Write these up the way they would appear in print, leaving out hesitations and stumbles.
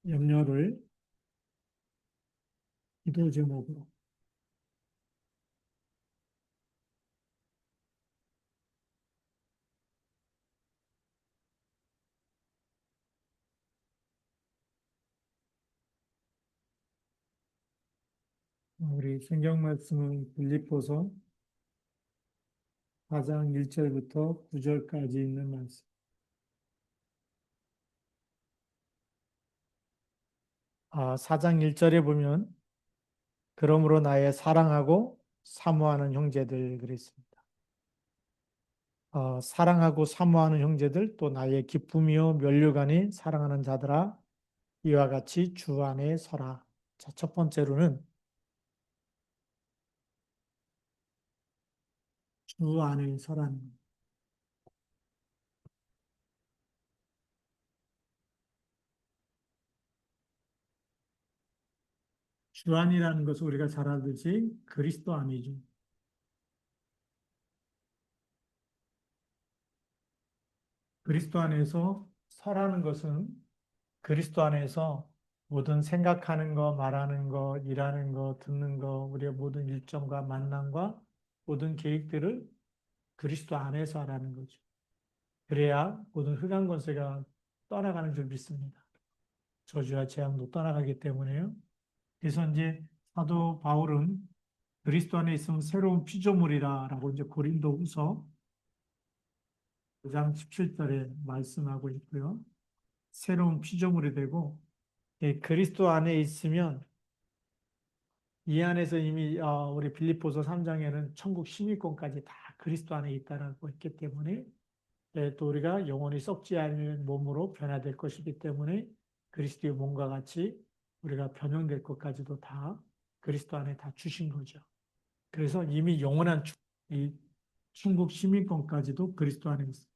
염려를 기도 제목으로. 우리 성경 말씀은 빌립보서 4장 1절부터 9절까지 있는 말씀. 4장 1절에 보면 그러므로 나의 사랑하고 사모하는 형제들 그랬습니다. 사랑하고 사모하는 형제들 또 나의 기쁨이요 면류관이 사랑하는 자들아 이와 같이 주 안에 서라. 자, 첫 번째로는 주 안에 서라는 것. 주 안이라는 것은 우리가 잘 알듯이 그리스도 안이죠. 그리스도 안에서 서라는 것은 그리스도 안에서 모든 생각하는 거, 말하는 거, 일하는 거, 듣는 거, 우리의 모든 일정과 만남과 모든 계획들을 그리스도 안에서 하라는 거죠. 그래야 모든 흑암 권세가 떠나가는 줄 믿습니다. 저주와 재앙도 떠나가기 때문에요. 그래서 이제 사도 바울은 그리스도 안에 있으면 새로운 피조물이라라고 이제 고린도후서 5장 17절에 말씀하고 있고요. 새로운 피조물이 되고 그리스도 안에 있으면 이 안에서 이미 우리 빌립보서 3장에는 천국 시민권까지 다 그리스도 안에 있다라고 했기 때문에 또 우리가 영원히 썩지 않는 몸으로 변화될 것이기 때문에 그리스도의 몸과 같이 우리가 변형될 것까지도 다 그리스도 안에 다 주신 거죠. 그래서 이미 영원한 이 천국 시민권까지도 그리스도 안에 있습니다.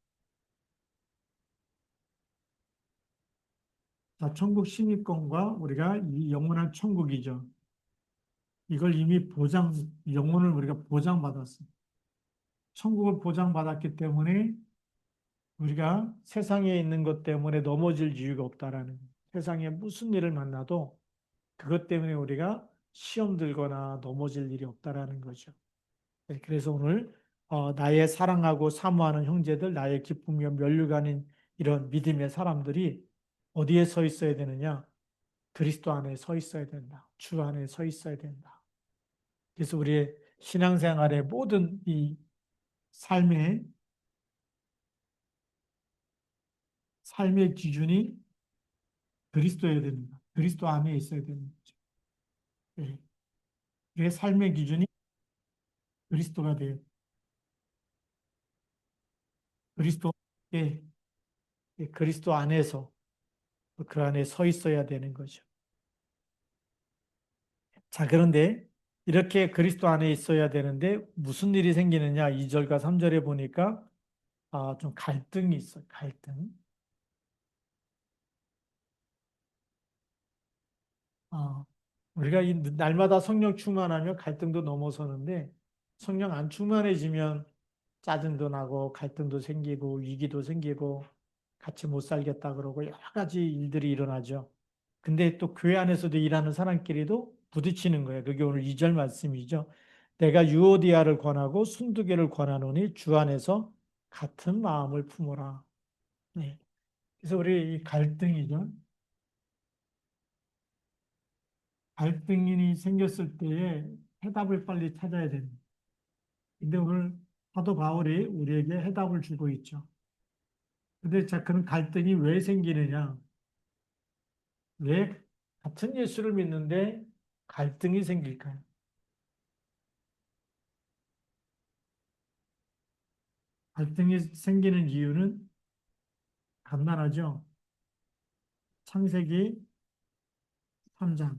자, 천국 시민권과 우리가 이 영원한 천국이죠. 이걸 이미 영혼을 우리가 보장받았습니다. 천국을 보장받았기 때문에 우리가 세상에 있는 것 때문에 넘어질 이유가 없다라는 거예요. 세상에 무슨 일을 만나도 그것 때문에 우리가 시험 들거나 넘어질 일이 없다라는 거죠. 네, 그래서 오늘 나의 사랑하고 사모하는 형제들, 나의 기쁨과 면류관인 이런 믿음의 사람들이 어디에 서 있어야 되느냐? 그리스도 안에 서 있어야 된다. 주 안에 서 있어야 된다. 그래서 우리의 신앙생활의 모든 이 삶의 삶의 기준이 그리스도여야 됩니다. 그리스도 안에 있어야 되는 거죠. 예. 내 삶의 기준이 그리스도가 돼요. 그리스도, 예, 그리스도 안에서 그 안에 서 있어야 되는 거죠. 자, 그런데 이렇게 그리스도 안에 있어야 되는데 무슨 일이 생기느냐? 2절과 3절에 보니까 좀 갈등이 있어요. 갈등. 아, 우리가 이 날마다 성령 충만하면 갈등도 넘어서는데 성령 안 충만해지면 짜증도 나고 갈등도 생기고 위기도 생기고 같이 못 살겠다 그러고 여러 가지 일들이 일어나죠. 근데 또 교회 안에서도 일하는 사람끼리도 부딪히는 거예요. 그게 오늘 2절 말씀이죠. 내가 유오디아를 권하고 순두개를 권하노니 주 안에서 같은 마음을 품어라. 네. 그래서 우리 이 갈등이죠. 갈등이 생겼을 때에 해답을 빨리 찾아야 됩니다. 근데 오늘 사도 바울이 우리에게 해답을 주고 있죠. 근데 자, 그런 갈등이 왜 생기느냐? 왜 같은 예수를 믿는데 갈등이 생길까요? 갈등이 생기는 이유는 간단하죠. 창세기 3장.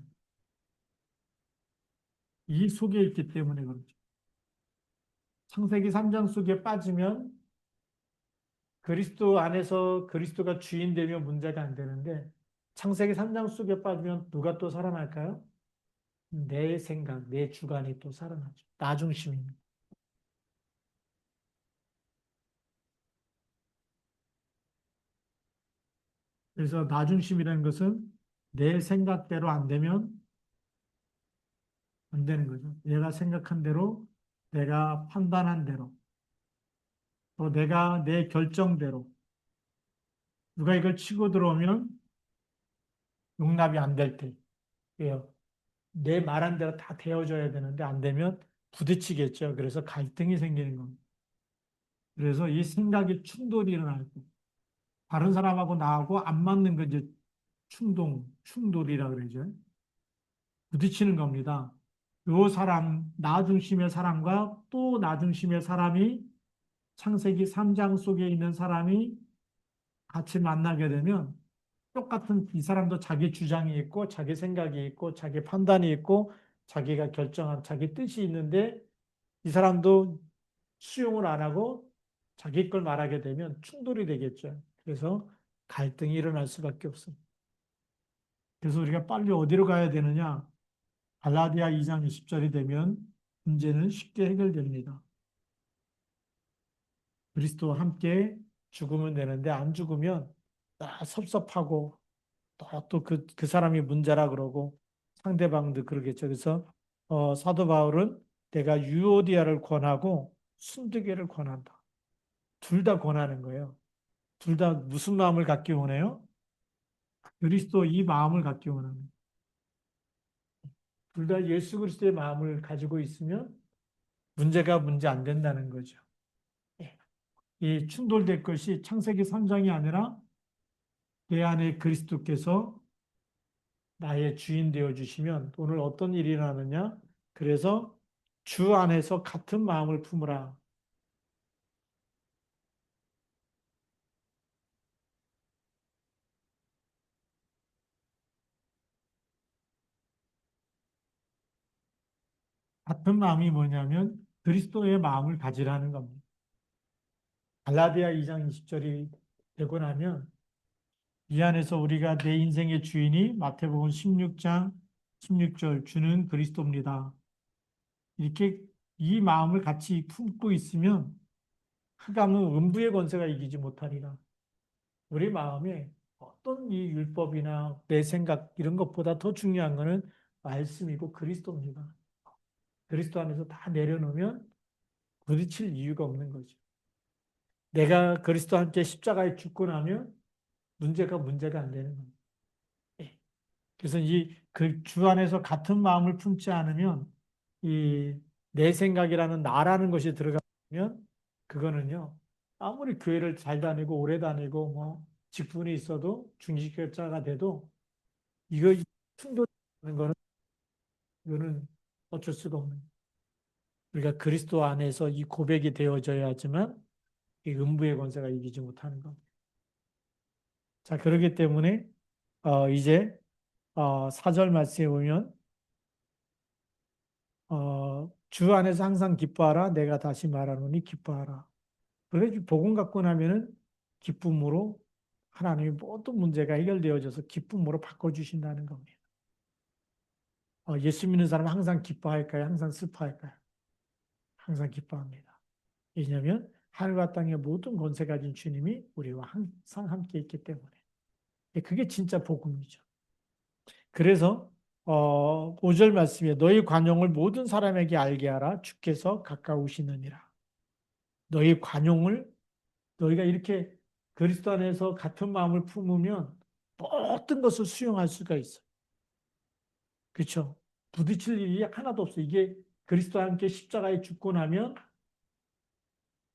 이 속에 있기 때문에 그렇죠. 창세기 3장 속에 빠지면 그리스도 안에서 그리스도가 주인 되면 문제가 안 되는데 창세기 3장 속에 빠지면 누가 또 살아날까요? 내 생각, 내 주관이 또 살아나죠. 나 중심입니다. 그래서 나 중심이라는 것은 내 생각대로 안 되면 안 되는 거죠. 내가 생각한 대로, 내가 판단한 대로, 또 내가 내 결정대로 누가 이걸 치고 들어오면 용납이 안 될 때, 예요. 내 말한 대로 다 되어줘야 되는데 안 되면 부딪히겠죠. 그래서 갈등이 생기는 겁니다. 그래서 이 생각이 충돌이 일어날 때, 다른 사람하고 나하고 안 맞는 거 이제 충돌이라 그러죠. 부딪히는 겁니다. 요 사람, 나 중심의 사람과 또 나 중심의 사람이 창세기 3장 속에 있는 사람이 같이 만나게 되면 똑같은 이 사람도 자기 주장이 있고 자기 생각이 있고 자기 판단이 있고 자기가 결정한 자기 뜻이 있는데 이 사람도 수용을 안 하고 자기 걸 말하게 되면 충돌이 되겠죠. 그래서 갈등이 일어날 수밖에 없습니다. 그래서 우리가 빨리 어디로 가야 되느냐? 갈라디아 2장 20절이 되면 문제는 쉽게 해결됩니다. 그리스도와 함께 죽으면 되는데 안 죽으면 섭섭하고 또 그 사람이 문제라 그러고 상대방도 그러겠죠. 그래서 사도 바울은 내가 유오디아를 권하고 순두개를 권한다. 둘 다 권하는 거예요. 둘 다 무슨 마음을 갖기 원해요? 그리스도 이 마음을 갖기 원합니다. 둘 다 예수 그리스도의 마음을 가지고 있으면 문제가 문제 안 된다는 거죠. 예. 이 충돌될 것이 창세기 3장이 아니라 내 안에 그리스도께서 나의 주인 되어 주시면 오늘 어떤 일이 일어나느냐? 그래서 주 안에서 같은 마음을 품으라. 같은 마음이 뭐냐면 그리스도의 마음을 가지라는 겁니다. 갈라디아 2장 20절이 되고 나면 이 안에서 우리가 내 인생의 주인이 마태복음 16장 16절 주는 그리스도입니다. 이렇게 이 마음을 같이 품고 있으면 흑암은 음부의 권세가 이기지 못하리라. 우리 마음에 어떤 이 율법이나 내 생각 이런 것보다 더 중요한 것은 말씀이고 그리스도입니다. 그리스도 안에서 다 내려놓으면 부딪힐 이유가 없는 거죠. 내가 그리스도와 함께 십자가에 죽고 나면 문제가 안 되는 겁니다. 예. 그래서 이 그 주 안에서 같은 마음을 품지 않으면 이 내 생각이라는 나라는 것이 들어가면 그거는요 아무리 교회를 잘 다니고 오래 다니고 뭐 직분이 있어도 중직자가 돼도 이거 충돌하는 거는 이거는 어쩔 수가 없는 거예요. 우리가 그리스도 안에서 이 고백이 되어져야지만 이 음부의 권세가 이기지 못하는 겁니다. 자, 그렇기 때문에 이제 4절 말씀에 보면 주 안에서 항상 기뻐하라. 내가 다시 말하노니 기뻐하라. 그래서 복음 갖고 나면은 기쁨으로 하나님이 모든 문제가 해결되어져서 기쁨으로 바꿔주신다는 겁니다. 예수 믿는 사람은 항상 기뻐할까요? 항상 슬퍼할까요? 항상 기뻐합니다. 왜냐하면 하늘과 땅의 모든 권세 가진 주님이 우리와 항상 함께 있기 때문에. 그게 진짜 복음이죠. 그래서 5절 말씀에 너희 관용을 모든 사람에게 알게 하라. 주께서 가까우시느니라. 너희 관용을 너희가 이렇게 그리스도 안에서 같은 마음을 품으면 모든 것을 수용할 수가 있어. 그렇죠? 부딪힐 일이 하나도 없어. 이게 그리스도와 함께 십자가에 죽고 나면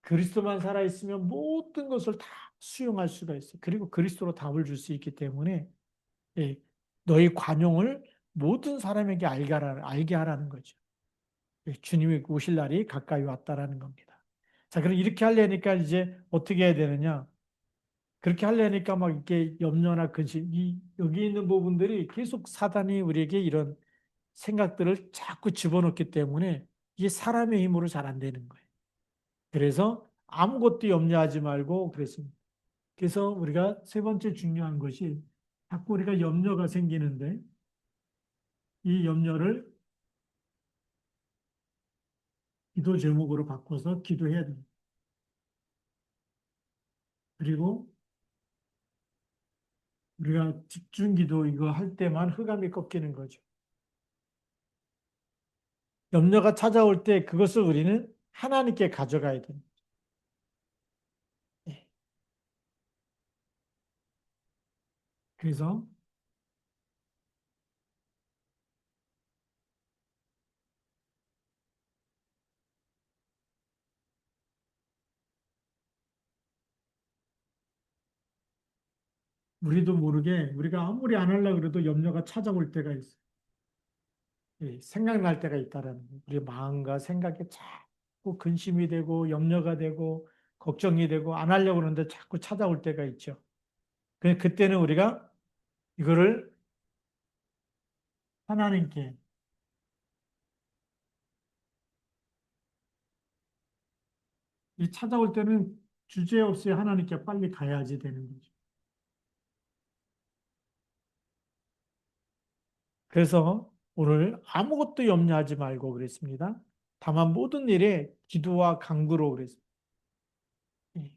그리스도만 살아있으면 모든 것을 다 수용할 수가 있어. 그리고 그리스도로 답을 줄 수 있기 때문에 예, 너희 관용을 모든 사람에게 알게 하라는 거죠. 예, 주님이 오실 날이 가까이 왔다라는 겁니다. 자, 그럼 이렇게 하려니까 이제 어떻게 해야 되느냐? 그렇게 하려니까 막 이렇게 염려나 근심, 여기 있는 부분들이 계속 사단이 우리에게 이런 생각들을 자꾸 집어넣기 때문에 이게 사람의 힘으로 잘 안 되는 거예요. 그래서 아무것도 염려하지 말고 그랬습니다. 그래서 우리가 세 번째 중요한 것이 자꾸 우리가 염려가 생기는데 이 염려를 기도 제목으로 바꿔서 기도해야 됩니다. 그리고 우리가 집중기도 이거 할 때만 흑암이 꺾이는 거죠. 염려가 찾아올 때 그것을 우리는 하나님께 가져가야 됩니다. 예. 그래서 우리도 모르게 우리가 아무리 안 하려고 그래도 염려가 찾아올 때가 있어요. 예, 생각날 때가 있다라는 거예요. 우리 마음과 생각에 자꾸 근심이 되고 염려가 되고 걱정이 되고 안 하려고 그러는데 자꾸 찾아올 때가 있죠. 그때는 우리가 이거를 하나님께 이 찾아올 때는 주제없이 하나님께 빨리 가야지 되는 거죠. 그래서 오늘 아무것도 염려하지 말고 그랬습니다. 다만 모든 일에 기도와 간구로 그랬습니다. 예,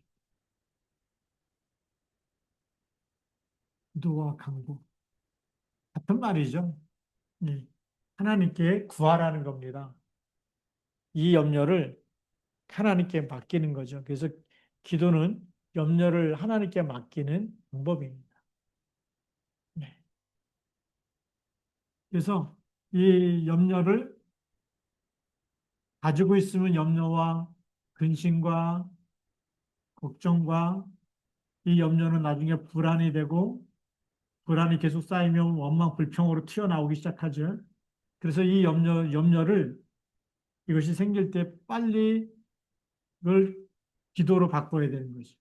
기도와 간구. 같은 말이죠. 예, 하나님께 구하라는 겁니다. 이 염려를 하나님께 맡기는 거죠. 그래서 기도는 염려를 하나님께 맡기는 방법입니다. 네. 그래서 이 염려를 가지고 있으면 염려와 근심과 걱정과 이 염려는 나중에 불안이 되고 불안이 계속 쌓이면 원망, 불평으로 튀어나오기 시작하죠. 그래서 이 염려를 이것이 생길 때 빨리 그걸 기도로 바꿔야 되는 거죠.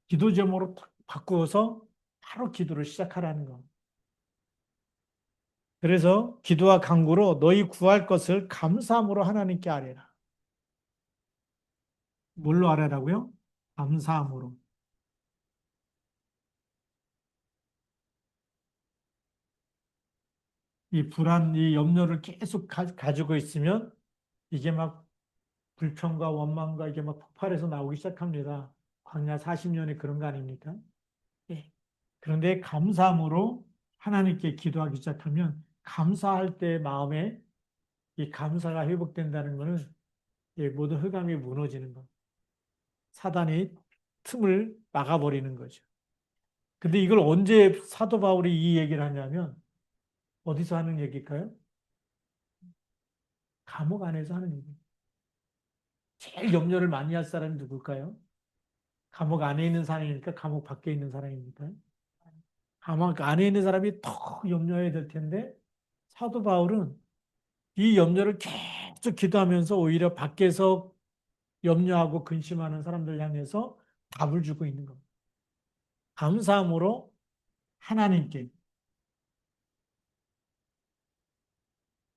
기도 제목으로 탁 바꾸어서 바로 기도를 시작하라는 거. 그래서 기도와 간구로 너희 구할 것을 감사함으로 하나님께 아뢰라. 뭘로 아뢰라고요? 감사함으로. 이 불안, 이 염려를 계속 가지고 있으면 이게 막 불평과 원망과 이게 막 폭발해서 나오기 시작합니다. 광야 40년에 그런 거 아닙니까? 예. 그런데 감사함으로 하나님께 기도하기 시작하면 감사할 때 마음에 이 감사가 회복된다는 것은 이 모든 흑암이 무너지는 것. 사단이 틈을 막아버리는 거죠. 근데 이걸 언제 사도 바울이 이 얘기를 하냐면 어디서 하는 얘기일까요? 감옥 안에서 하는 얘기. 제일 염려를 많이 할 사람이 누굴까요? 감옥 안에 있는 사람이니까 감옥 밖에 있는 사람입니까? 감옥 안에 있는 사람이 더 염려해야 될 텐데 사도 바울은 이 염려를 계속 기도하면서 오히려 밖에서 염려하고 근심하는 사람들 향해서 답을 주고 있는 겁니다. 감사함으로 하나님께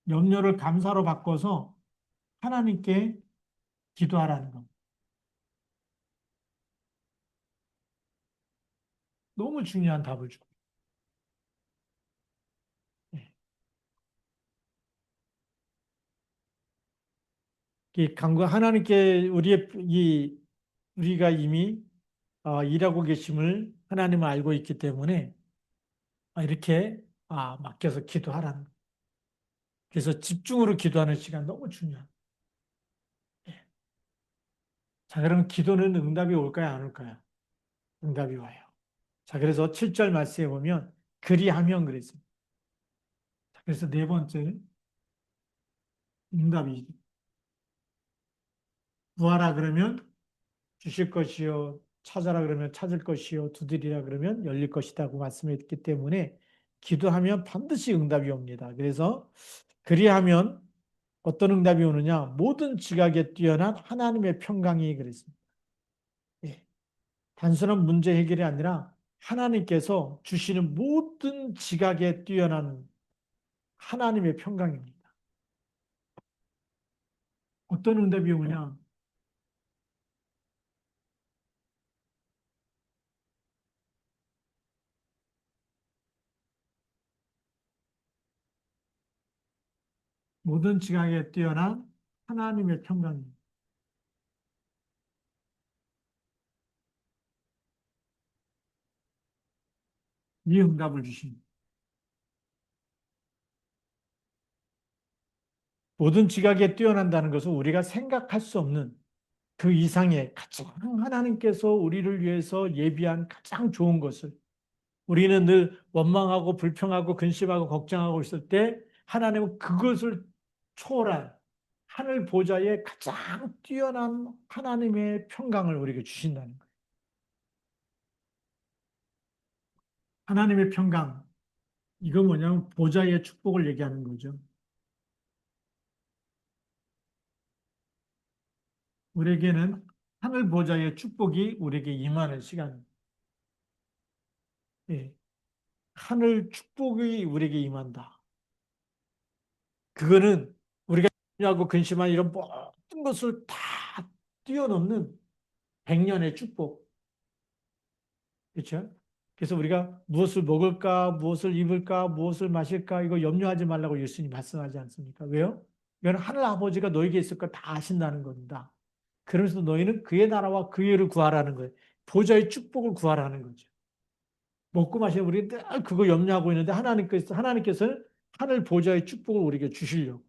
염려를 감사로 바꿔서 하나님께 기도하라는 겁니다. 너무 중요한 답을 주고. 예. 이 간구 하나님께 우리가 이미 일하고 계심을 하나님은 알고 있기 때문에 이렇게 맡겨서 기도하라는 거예요. 그래서 집중으로 기도하는 시간 너무 중요합니다. 예. 자, 그럼 기도는 응답이 올까요, 안 올까요? 응답이 와요. 자, 그래서 7절 말씀에 보면 그리하면 그랬습니다. 자, 그래서 네 번째 응답이 구하라 그러면 주실 것이요 찾아라 그러면 찾을 것이요 두드리라 그러면 열릴 것이다고 말씀했기 때문에 기도하면 반드시 응답이 옵니다. 그래서 그리하면 어떤 응답이 오느냐? 모든 지각에 뛰어난 하나님의 평강이 그랬습니다. 예. 단순한 문제 해결이 아니라 하나님께서 주시는 모든 지각에 뛰어난 하나님의 평강입니다. 어떤 응답이 오냐? 모든 지각에 뛰어난 하나님의 평강입니다. 이 응답을 주십니다. 모든 지각에 뛰어난다는 것은 우리가 생각할 수 없는 그 이상의 가장 하나님께서 우리를 위해서 예비한 가장 좋은 것을 우리는 늘 원망하고 불평하고 근심하고 걱정하고 있을 때 하나님은 그것을 초월한 하늘 보좌에 가장 뛰어난 하나님의 평강을 우리에게 주신다는 거예요. 하나님의 평강, 이거 뭐냐면 보좌의 축복을 얘기하는 거죠. 우리에게는 하늘 보좌의 축복이 우리에게 임하는 시간, 예, 하늘 축복이 우리에게 임한다. 그거는 우리가 하고 근심한 이런 모든 것을 다 뛰어넘는 백년의 축복. 그렇죠? 그래서 우리가 무엇을 먹을까, 무엇을 입을까, 무엇을 마실까, 이거 염려하지 말라고 예수님이 말씀하지 않습니까? 왜요? 이건 하늘 아버지가 너에게 있을 거 다 아신다는 겁니다. 그러면서 너희는 그의 나라와 그의 의를 구하라는 거예요. 보좌의 축복을 구하라는 거죠. 먹고 마시는 우리 늘 그거 염려하고 있는데 하나님께서는 하늘 보좌의 축복을 우리에게 주시려고.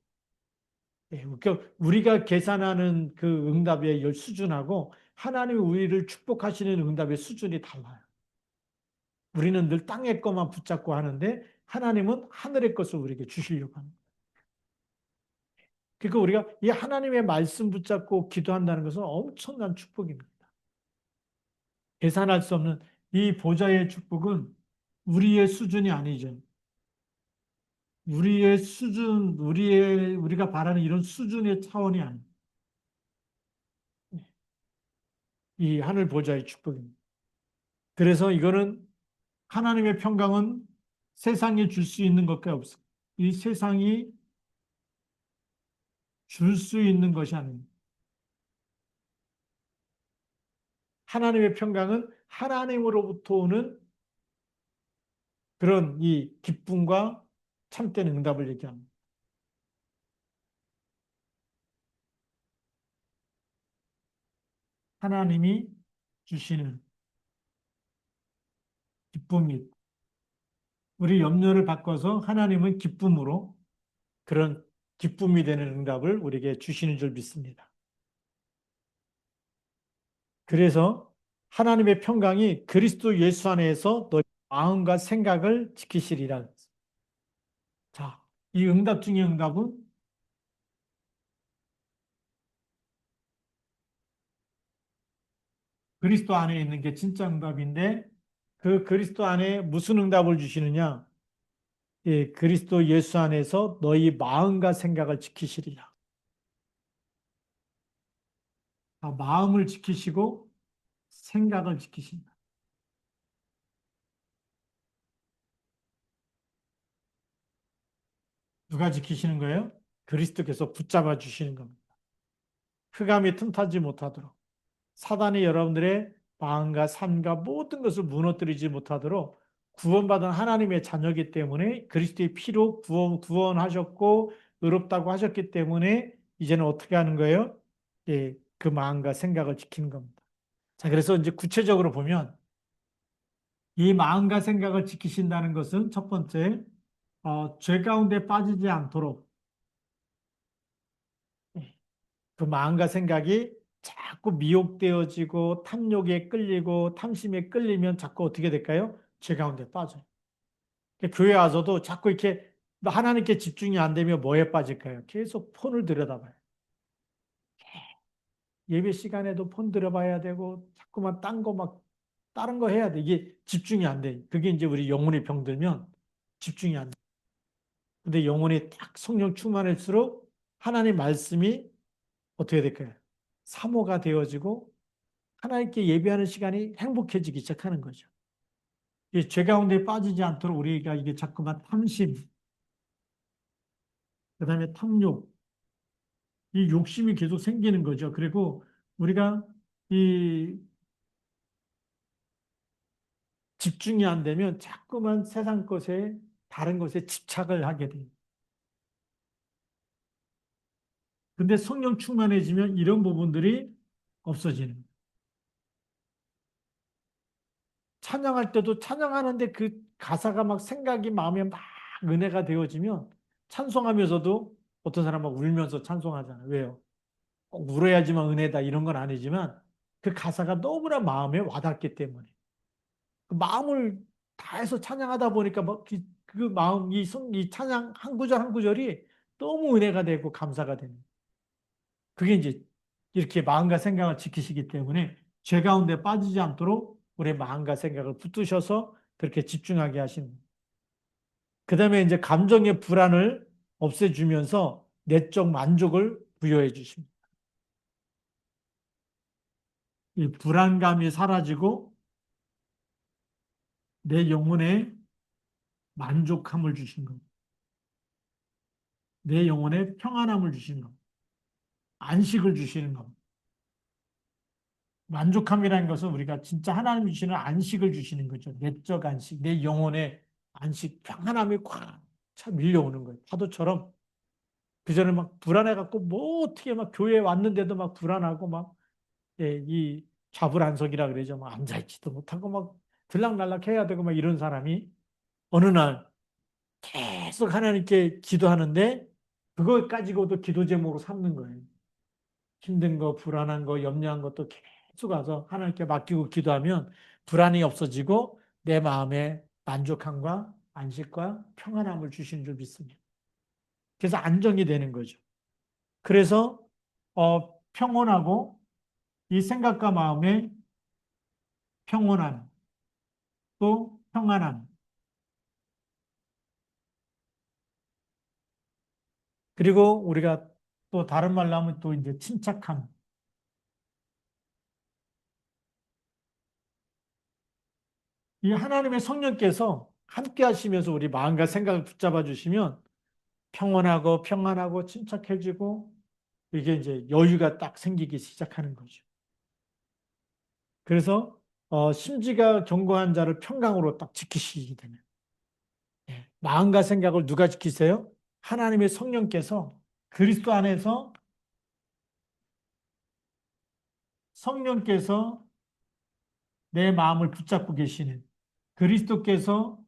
예, 그러니까 우리가 계산하는 그 응답의 수준하고 하나님이 우리를 축복하시는 응답의 수준이 달라요. 우리는 늘 땅의 것만 붙잡고 하는데 하나님은 하늘의 것을 우리에게 주시려고 합니다. 그러니까 우리가 이 하나님의 말씀 붙잡고 기도한다는 것은 엄청난 축복입니다. 계산할 수 없는 이 보좌의 축복은 우리의 수준이 아니죠. 우리의 수준, 우리가 바라는 이런 수준의 차원이 아니에요. 이 하늘 보좌의 축복입니다. 그래서 이거는 하나님의 평강은 세상에 줄 수 있는 것과 없어. 이 세상이 줄 수 있는 것이 아닙니다. 하나님의 평강은 하나님으로부터 오는 그런 이 기쁨과 참된 응답을 얘기합니다. 하나님이 주시는 기쁨이 우리 염려를 바꿔서 하나님은 기쁨으로 그런 기쁨이 되는 응답을 우리에게 주시는 줄 믿습니다. 그래서 하나님의 평강이 그리스도 예수 안에서 너희 마음과 생각을 지키시리라. 자, 이 응답 중의 응답은 그리스도 안에 있는 게 진짜 응답인데 그 그리스도 안에 무슨 응답을 주시느냐? 예, 그리스도 예수 안에서 너희 마음과 생각을 지키시리라. 아, 마음을 지키시고 생각을 지키신다. 누가 지키시는 거예요? 그리스도께서 붙잡아 주시는 겁니다. 흑암이 틈타지 못하도록 사단이 여러분들의 마음과 삶과 모든 것을 무너뜨리지 못하도록 구원받은 하나님의 자녀이기 때문에 그리스도의 피로 구원하셨고 의롭다고 하셨기 때문에 이제는 어떻게 하는 거예요? 예, 그 마음과 생각을 지키는 겁니다. 자, 그래서 이제 구체적으로 보면 이 마음과 생각을 지키신다는 것은 첫 번째, 죄 가운데 빠지지 않도록 그 마음과 생각이 자꾸 미혹되어지고 탐욕에 끌리고 탐심에 끌리면 자꾸 어떻게 될까요? 죄 가운데 빠져요. 그러니까 교회 와서도 자꾸 이렇게 하나님께 집중이 안 되면 뭐에 빠질까요? 계속 폰을 들여다봐요. 예배 시간에도 폰 들여봐야 되고 자꾸만 딴 거 막 다른 거 해야 돼. 이게 집중이 안 돼. 그게 이제 우리 영혼이 병들면 집중이 안 돼. 근데 영혼이 딱 성령 충만할수록 하나님 말씀이 어떻게 될까요? 사모가 되어지고 하나님께 예배하는 시간이 행복해지기 시작하는 거죠. 이죄 가운데 빠지지 않도록 우리가 이게 자꾸만 탐심, 그다음에 탐욕, 이 욕심이 계속 생기는 거죠. 그리고 우리가 이 집중이 안 되면 자꾸만 세상 것에 다른 것에 집착을 하게 돼요. 근데 성령 충만해지면 이런 부분들이 없어지는 거예요. 찬양할 때도 찬양하는데 그 가사가 막 생각이 마음에 막 은혜가 되어지면 찬송하면서도 어떤 사람은 막 울면서 찬송하잖아요. 왜요? 꼭 울어야지만 은혜다 이런 건 아니지만 그 가사가 너무나 마음에 와닿기 때문에 그 마음을 다해서 찬양하다 보니까 그 마음, 이 찬양 한 구절 한 구절이 너무 은혜가 되고 감사가 되는. 그게 이제 이렇게 마음과 생각을 지키시기 때문에 죄 가운데 빠지지 않도록 우리의 마음과 생각을 붙드셔서 그렇게 집중하게 하시는. 그 다음에 이제 감정의 불안을 없애주면서 내적 만족을 부여해 주십니다. 이 불안감이 사라지고 내 영혼에 만족함을 주신 겁니다. 내 영혼에 평안함을 주시는 겁니다. 안식을 주시는 겁니다. 만족함이라는 것은 우리가 진짜 하나님 주시는 안식을 주시는 거죠. 내적 안식, 내 영혼의 안식, 평안함이 꽉 차 밀려오는 거예요. 파도처럼. 그전에 막 불안해갖고 뭐 어떻게 막 교회에 왔는데도 막 불안하고 막, 예, 이 좌불안석이라 그러죠. 막 앉아있지도 못하고 막 들락날락 해야 되고 막 이런 사람이 어느 날 계속 하나님께 기도하는데 그걸 가지고도 기도 제목으로 삼는 거예요. 힘든 거, 불안한 거, 염려한 것도 계속 가서 하나님께 맡기고 기도하면 불안이 없어지고 내 마음에 만족함과 안식과 평안함을 주시는 줄 믿습니다. 그래서 안정이 되는 거죠. 그래서 평온하고 이 생각과 마음의 평온함, 또 평안함, 그리고 우리가 또 다른 말로 하면 또 이제 침착함. 이 하나님의 성령께서 함께 하시면서 우리 마음과 생각을 붙잡아 주시면 평온하고 평안하고 침착해지고 이게 이제 여유가 딱 생기기 시작하는 거죠. 그래서 심지가 견고한 자를 평강으로 딱 지키시게 되는. 예. 마음과 생각을 누가 지키세요? 하나님의 성령께서 그리스도 안에서 성령께서 내 마음을 붙잡고 계시는 그리스도께서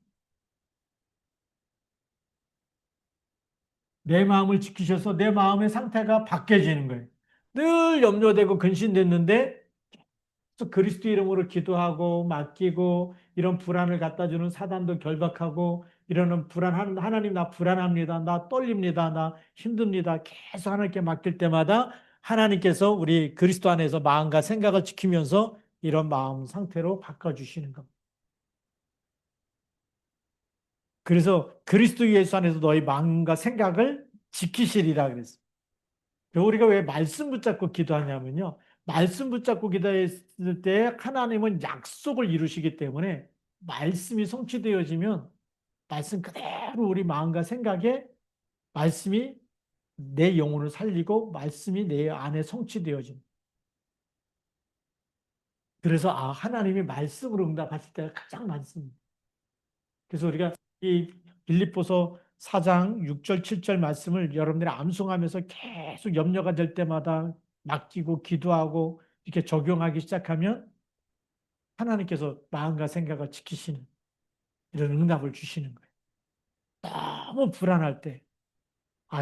내 마음을 지키셔서 내 마음의 상태가 바뀌어지는 거예요. 늘 염려되고 근심됐는데 그래서 그리스도 이름으로 기도하고 맡기고 이런 불안을 갖다 주는 사단도 결박하고 이러는 하나님 나 불안합니다. 나 떨립니다. 나 힘듭니다. 계속 하나님께 맡길 때마다 하나님께서 우리 그리스도 안에서 마음과 생각을 지키면서 이런 마음 상태로 바꿔주시는 겁니다. 그래서 그리스도 예수 안에서 너희 마음과 생각을 지키시리라 그랬어요. 우리가 왜 말씀 붙잡고 기도하냐면요. 말씀 붙잡고 기도했을 때 하나님은 약속을 이루시기 때문에 말씀이 성취되어지면 말씀 그대로 우리 마음과 생각에 말씀이 내 영혼을 살리고 말씀이 내 안에 성취되어집니다. 그래서 하나님이 말씀으로 응답하실 때가 가장 많습니다. 그래서 우리가 이 빌립보서 4장 6절 7절 말씀을 여러분들이 암송하면서 계속 염려가 될 때마다 맡기고 기도하고 이렇게 적용하기 시작하면 하나님께서 마음과 생각을 지키시는 이런 응답을 주시는 거예요. 너무 불안할 때,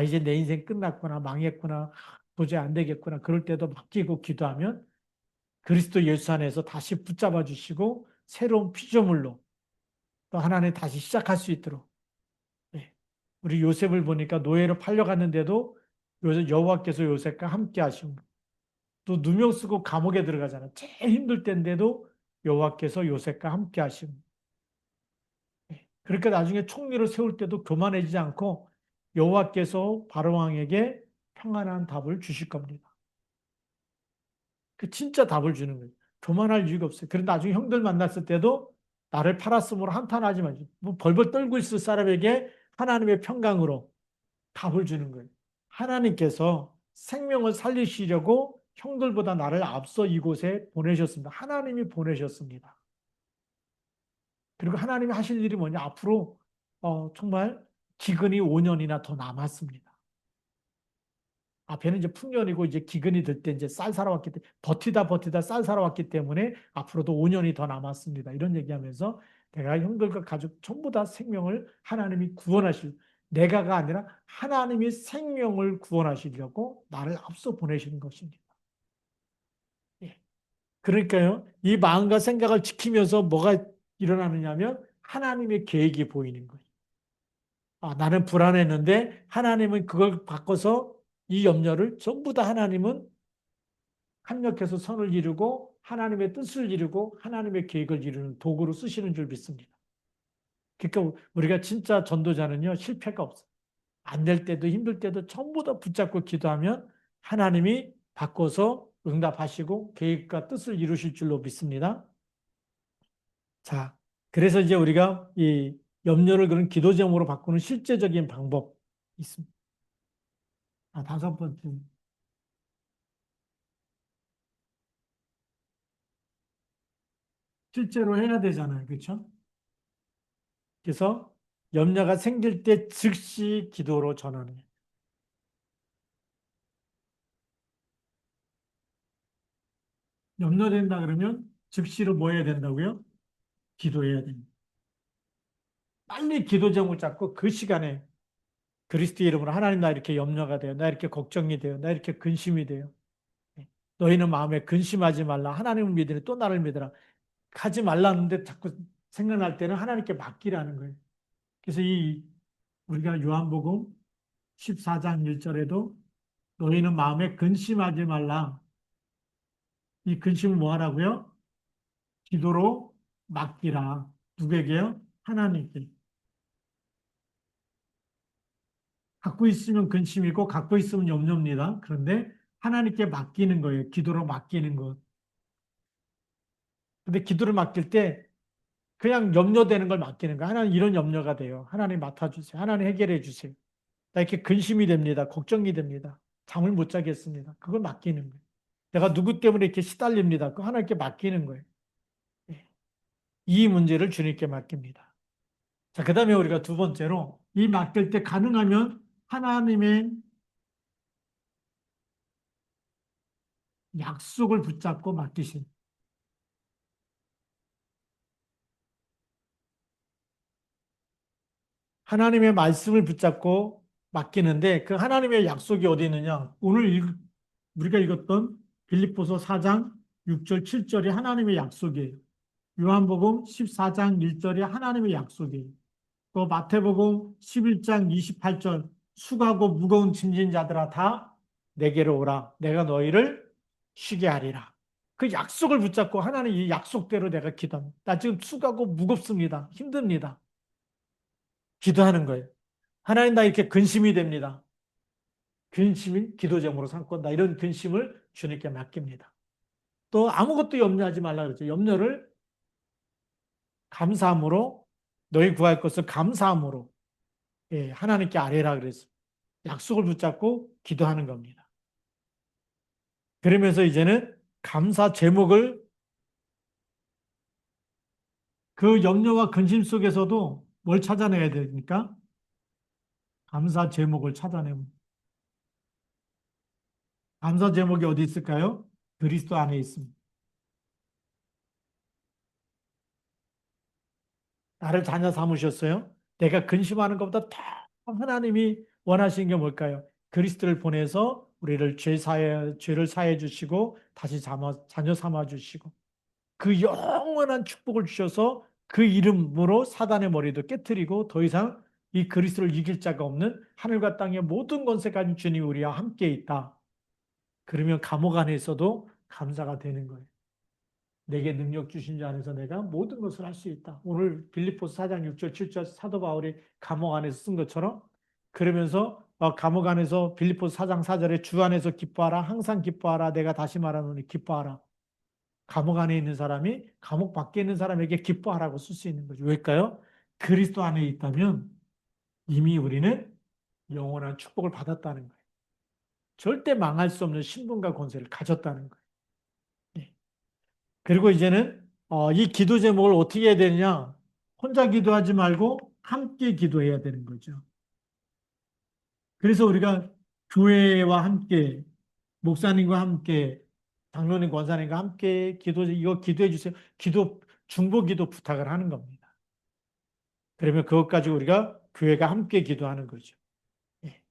이제 내 인생 끝났구나, 망했구나, 도저히 안 되겠구나. 그럴 때도 맡기고 기도하면 그리스도 예수 안에서 다시 붙잡아 주시고 새로운 피조물로 또 하나님 다시 시작할 수 있도록. 네. 우리 요셉을 보니까 노예로 팔려갔는데도 여호와께서 요셉과 함께 하시고 또 누명 쓰고 감옥에 들어가잖아. 제일 힘들 때인데도 여호와께서 요셉과 함께 하시고 그러니까 나중에 총리를 세울 때도 교만해지지 않고 여호와께서 바로 왕에게 평안한 답을 주실 겁니다. 그 진짜 답을 주는 거예요. 교만할 이유가 없어요. 그런데 나중에 형들 만났을 때도 나를 팔았으므로 한탄하지 마지. 뭐 벌벌 떨고 있을 사람에게 하나님의 평강으로 답을 주는 거예요. 하나님께서 생명을 살리시려고 형들보다 나를 앞서 이곳에 보내셨습니다. 하나님이 보내셨습니다. 그리고 하나님이 하실 일이 뭐냐? 앞으로 정말 기근이 5년이나 더 남았습니다. 앞에는 이제 풍년이고 이제 기근이 들 때 이제 쌀 사러 왔기 때문에 버티다 쌀 사러 왔기 때문에 앞으로도 5년이 더 남았습니다. 이런 얘기하면서 내가 형들과 가족 전부 다 생명을 하나님이 구원하실 내가가 아니라 하나님이 생명을 구원하시려고 나를 앞서 보내시는 것입니다. 예. 그러니까요, 이 마음과 생각을 지키면서 뭐가 일어나느냐면 하나님의 계획이 보이는 거예요. 아, 나는 불안했는데 하나님은 그걸 바꿔서 이 염려를 전부 다 하나님은 합력해서 선을 이루고 하나님의 뜻을 이루고 하나님의 계획을 이루는 도구로 쓰시는 줄 믿습니다. 그러니까 우리가 진짜 전도자는요, 실패가 없어요. 안 될 때도 힘들 때도 전부 다 붙잡고 기도하면 하나님이 바꿔서 응답하시고 계획과 뜻을 이루실 줄로 믿습니다. 자, 그래서 이제 우리가 이 염려를 그런 기도 제목으로 바꾸는 실제적인 방법 있습니다. 아, 다섯 번째. 실제로 해야 되잖아요. 그렇죠? 그래서 염려가 생길 때 즉시 기도로 전환해요. 염려된다 그러면 즉시로 뭐 해야 된다고요? 기도해야 됩니다. 빨리 기도 제목을 잡고 그 시간에 그리스도 이름으로 하나님 나 이렇게 염려가 돼요. 나 이렇게 걱정이 돼요. 나 이렇게 근심이 돼요. 너희는 마음에 근심하지 말라. 하나님을 믿으니 또 나를 믿으라. 하지 말라는데 자꾸 생각날 때는 하나님께 맡기라는 거예요. 그래서 이 우리가 요한복음 14장 1절에도 너희는 마음에 근심하지 말라. 이 근심을 뭐 하라고요? 기도로 맡기라. 누구에게요? 하나님께. 갖고 있으면 근심이고 갖고 있으면 염려입니다. 그런데 하나님께 맡기는 거예요. 기도로 맡기는 것. 근데 기도를 맡길 때 그냥 염려되는 걸 맡기는 거예요. 하나님 이런 염려가 돼요. 하나님 맡아주세요. 하나님 해결해 주세요. 나 이렇게 근심이 됩니다. 걱정이 됩니다. 잠을 못 자겠습니다. 그걸 맡기는 거예요. 내가 누구 때문에 이렇게 시달립니다. 그거 하나님께 맡기는 거예요. 예. 이 문제를 주님께 맡깁니다. 자, 그 다음에 우리가 두 번째로 이 맡길 때 가능하면 하나님의 약속을 붙잡고 맡기신. 하나님의 말씀을 붙잡고 맡기는데 그 하나님의 약속이 어디 있느냐? 오늘 우리가 읽었던 빌립보서 4장 6절, 7절이 하나님의 약속이에요. 요한복음 14장 1절이 하나님의 약속이에요. 또 마태복음 11장 28절 수고하고 무거운 짐진 자들아 다 내게로 오라. 내가 너희를 쉬게 하리라. 그 약속을 붙잡고 하나님 이 약속대로 내가 기도합니다. 나 지금 수고하고 무겁습니다. 힘듭니다. 기도하는 거예요. 하나님 나 이렇게 근심이 됩니다. 근심이 기도 제목으로 삼고 나 이런 근심을 주님께 맡깁니다. 또 아무것도 염려하지 말라 그랬죠. 염려를 감사함으로 너희 구할 것을 감사함으로 예, 하나님께 아뢰라 그랬습니다. 약속을 붙잡고 기도하는 겁니다. 그러면서 이제는 감사 제목을 그 염려와 근심 속에서도 뭘 찾아내야 됩니까? 감사 제목을 찾아내면 감사 제목이 어디 있을까요? 그리스도 안에 있습니다. 나를 자녀 삼으셨어요? 내가 근심하는 것보다 더 하나님이 원하시는 게 뭘까요? 그리스도를 보내서 우리를 죄를 사해 주시고 다시 자녀 삼아 주시고 그 영원한 축복을 주셔서 그 이름으로 사단의 머리도 깨뜨리고 더 이상 이 그리스도를 이길 자가 없는 하늘과 땅의 모든 권세 가진 주님이 우리와 함께 있다. 그러면 감옥 안에 있어도 감사가 되는 거예요. 내게 능력 주신 자 안에서 내가 모든 것을 할 수 있다. 오늘 빌립보서 4장 6절 7절 사도 바울이 감옥 안에서 쓴 것처럼 그러면서 감옥 안에서 빌립보서 4장 4절에 주 안에서 기뻐하라 항상 기뻐하라 내가 다시 말하노니 기뻐하라. 감옥 안에 있는 사람이 감옥 밖에 있는 사람에게 기뻐하라고 쓸 수 있는 거죠. 왜일까요? 그리스도 안에 있다면 이미 우리는 영원한 축복을 받았다는 거예요. 절대 망할 수 없는 신분과 권세를 가졌다는 거예요. 네. 그리고 이제는 이 기도 제목을 어떻게 해야 되느냐? 혼자 기도하지 말고 함께 기도해야 되는 거죠. 그래서 우리가 교회와 함께, 목사님과 함께, 장로님, 권사님과 함께 이거 기도해 주세요. 중보 기도 부탁을 하는 겁니다. 그러면 그것 가지고 우리가 교회가 함께 기도하는 거죠. 예.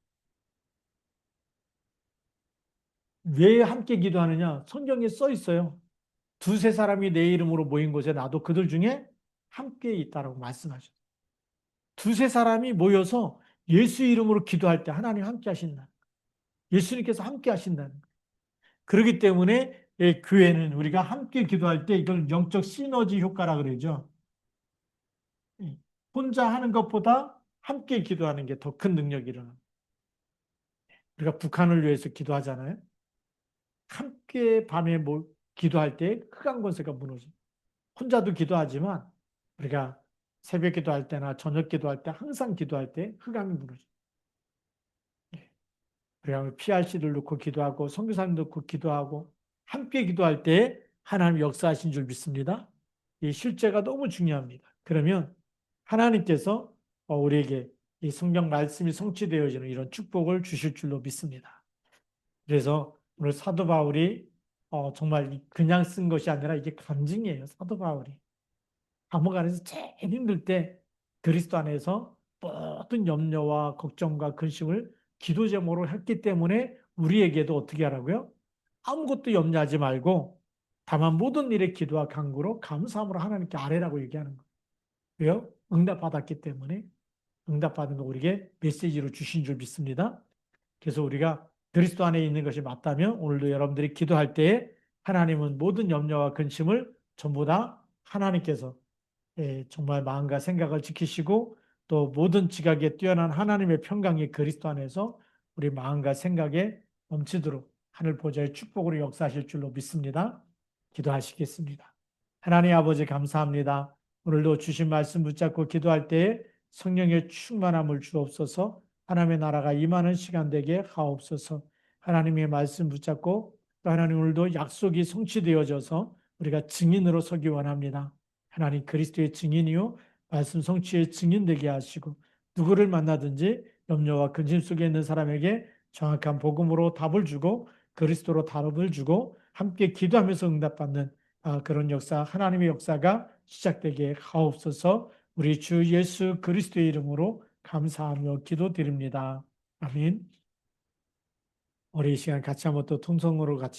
왜 함께 기도하느냐? 성경에 써 있어요. 두세 사람이 내 이름으로 모인 곳에 나도 그들 중에 함께 있다라고 말씀하셨어요. 두세 사람이 모여서 예수 이름으로 기도할 때 하나님 함께 하신다. 예수님께서 함께 하신다는 거예요. 그렇기 때문에 교회는 우리가 함께 기도할 때 이걸 영적 시너지 효과라 그러죠. 예. 혼자 하는 것보다 함께 기도하는 게 더 큰 능력이 일어납니다. 우리가 북한을 위해서 기도하잖아요. 함께 밤에 기도할 때 흑암 권세가 무너집니다. 혼자도 기도하지만 우리가 새벽 기도할 때나 저녁 기도할 때 항상 기도할 때 흑암이 무너집니다. 우리가 PRC를 놓고 기도하고 선교사님 놓고 기도하고 함께 기도할 때 하나님 역사하신 줄 믿습니다. 이 실제가 너무 중요합니다. 그러면 하나님께서 우리에게 이 성경 말씀이 성취되어지는 이런 축복을 주실 줄로 믿습니다. 그래서 오늘 사도 바울이 정말 그냥 쓴 것이 아니라 이게 간증이에요. 사도 바울이. 감옥 안에서 제일 힘들 때 그리스도 안에서 모든 염려와 걱정과 근심을 기도 제목으로 했기 때문에 우리에게도 어떻게 하라고요? 아무것도 염려하지 말고 다만 모든 일에 기도와 간구로 감사함으로 하나님께 아뢰라고 얘기하는 거예요. 왜요? 응답받았기 때문에 응답받은 거 우리에게 메시지로 주신 줄 믿습니다. 그래서 우리가 그리스도 안에 있는 것이 맞다면 오늘도 여러분들이 기도할 때에 하나님은 모든 염려와 근심을 전부 다 하나님께서 정말 마음과 생각을 지키시고 또 모든 지각에 뛰어난 하나님의 평강이 그리스도 안에서 우리 마음과 생각에 넘치도록 하늘 보좌의 축복으로 역사하실 줄로 믿습니다. 기도하시겠습니다. 하나님 아버지 감사합니다. 오늘도 주신 말씀 붙잡고 기도할 때에 성령의 충만함을 주옵소서. 하나님의 나라가 임하는 시간 되게 하옵소서. 하나님의 말씀 붙잡고 또 하나님 오늘도 약속이 성취되어져서 우리가 증인으로 서기 원합니다. 하나님 그리스도의 증인이요 말씀 성취의 증인 되게 하시고 누구를 만나든지 염려와 근심 속에 있는 사람에게 정확한 복음으로 답을 주고 그리스도로 답을 주고 함께 기도하면서 응답받는 그런 역사, 하나님의 역사가 시작되게 하옵소서. 우리 주 예수 그리스도의 이름으로 감사하며 기도드립니다. 아멘. 우리 이 시간 같이 한번 또 통성으로 같이